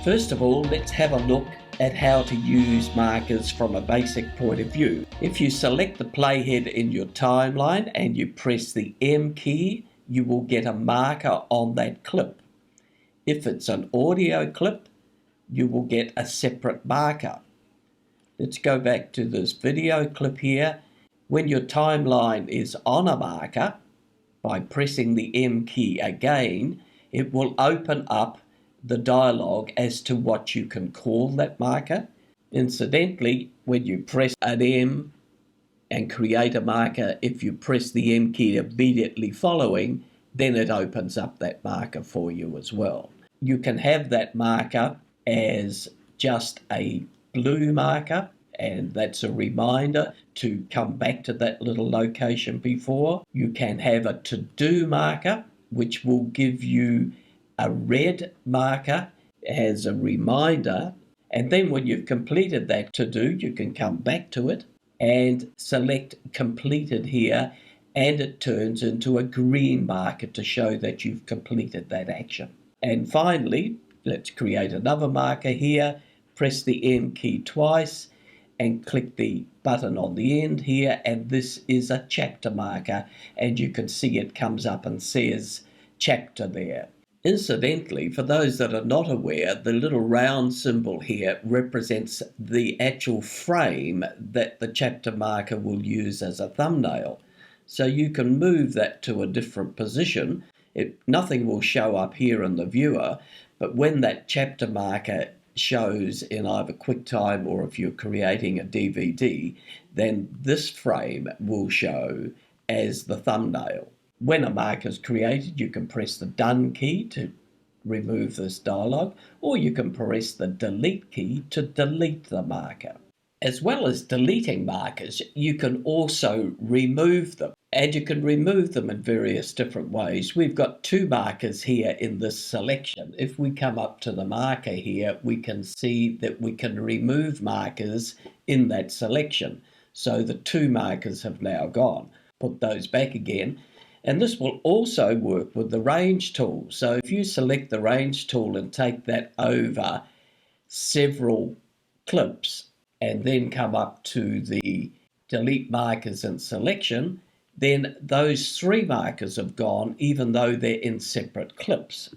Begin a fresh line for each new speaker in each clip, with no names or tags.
First of all, let's have a look at how to use markers from a basic point of view. If you select the playhead in your timeline and you press the M key, you will get a marker on that clip. If it's an audio clip, you will get a separate marker. Let's go back to this video clip here. When your timeline is on a marker, by pressing the M key again, it will open up the dialog as to what you can call that marker. Incidentally, when you press an M and create a marker, if you press the M key immediately following, then it opens up that marker for you as well. You can have that marker as just a blue marker, and that's a reminder to come back to that little location before. You can have a to-do marker, which will give you a red marker as a reminder. And then when you've completed that to-do, you can come back to it and select completed here, and it turns into a green marker to show that you've completed that action. And finally, let's create another marker here. Press the M key twice and click the button on the end here, and this is a chapter marker, and you can see it comes up and says chapter there. Incidentally, for those that are not aware, the little round symbol here represents the actual frame that the chapter marker will use as a thumbnail. So you can move that to a different position. Nothing will show up here in the viewer, but when that chapter marker shows in either QuickTime or if you're creating a DVD, then this frame will show as the thumbnail. When a marker is created, you can press the Done key to remove this dialog, or you can press the Delete key to delete the marker. As well as deleting markers, you can also remove them, and you can remove them in various different ways. We've got two markers here in this selection. If we come up to the marker here, we can see that we can remove markers in that selection. So the two markers have now gone. Put those back again. And this will also work with the range tool. So if you select the range tool and take that over several clips and then come up to the delete markers and selection, then those three markers have gone even though they're in separate clips.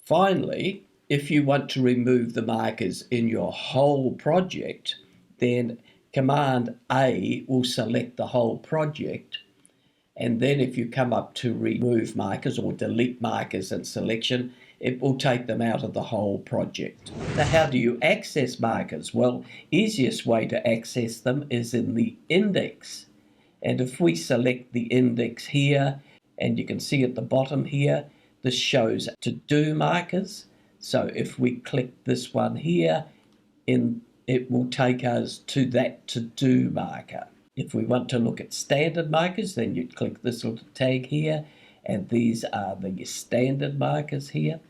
Finally, if you want to remove the markers in your whole project, then Command A will select the whole project. And then if you come up to remove markers or delete markers and selection, it will take them out of the whole project. Now, how do you access markers? Well, easiest way to access them is in the index. And if we select the index here, and you can see at the bottom here, this shows to-do markers. So if we click this one here, it will take us to that to-do marker. If we want to look at standard markers, then you'd click this little tag here, and these are the standard markers here.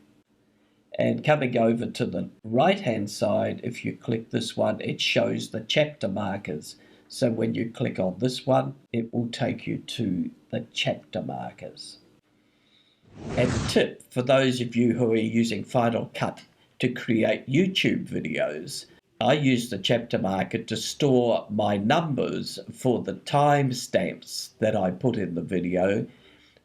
And coming over to the right-hand side, if you click this one, it shows the chapter markers. So when you click on this one, it will take you to the chapter markers. And a tip for those of you who are using Final Cut to create YouTube videos, I use the chapter marker to store my numbers for the timestamps that I put in the video,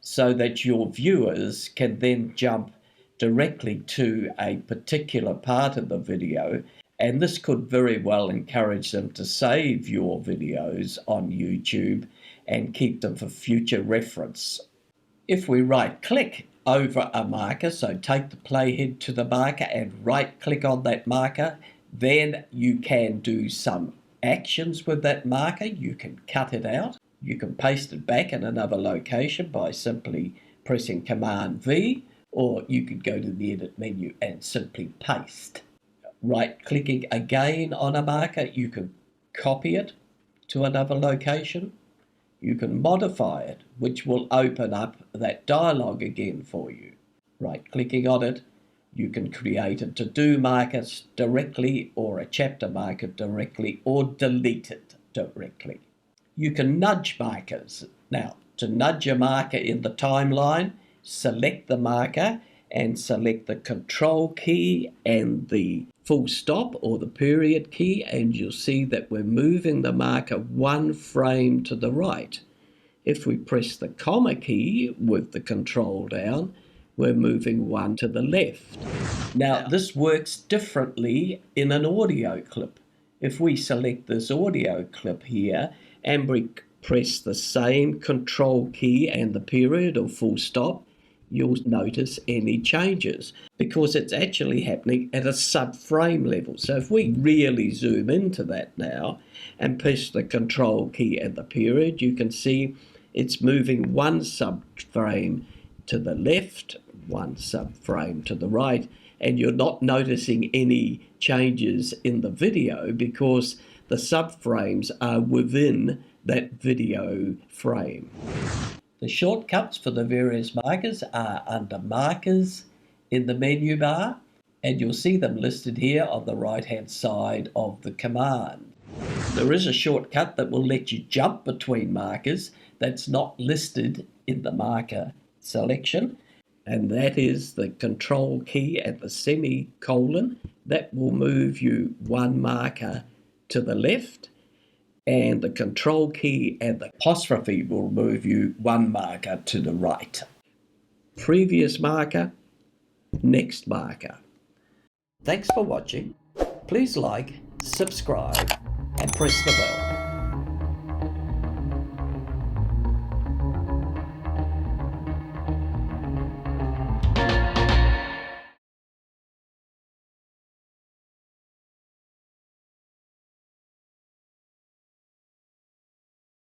so that your viewers can then jump directly to a particular part of the video, and this could very well encourage them to save your videos on YouTube and keep them for future reference. If we right-click over a marker, so take the playhead to the marker and right-click on that marker, then you can do some actions with that marker. You can cut it out. You can paste it back in another location by simply pressing Command V, or you could go to the Edit menu and simply paste. Right-clicking again on a marker, you can copy it to another location. You can modify it, which will open up that dialog again for you. Right-clicking on it, you can create a to-do marker directly, or a chapter marker directly, or delete it directly. You can nudge markers. Now, to nudge a marker in the timeline, select the marker and select the control key and the full stop or the period key, and you'll see that we're moving the marker 1 frame to the right. If we press the comma key with the control down, we're moving 1 to the left. Now, this works differently in an audio clip. If we select this audio clip here and we press the same control key and the period or full stop, you'll notice any changes because it's actually happening at a subframe level. So if we really zoom into that now and press the control key and the period, you can see it's moving 1 subframe to the left, 1 subframe to the right, and you're not noticing any changes in the video because the subframes are within that video frame. The shortcuts for the various markers are under Markers in the menu bar, and you'll see them listed here on the right-hand side of the command. There is a shortcut that will let you jump between markers that's not listed in the marker selection, and that is the control key and the semicolon. That will move you 1 marker to the left, and the control key and the apostrophe will move you 1 marker to the right. Previous marker, next marker. Thanks for watching. Please like, subscribe, and press the bell.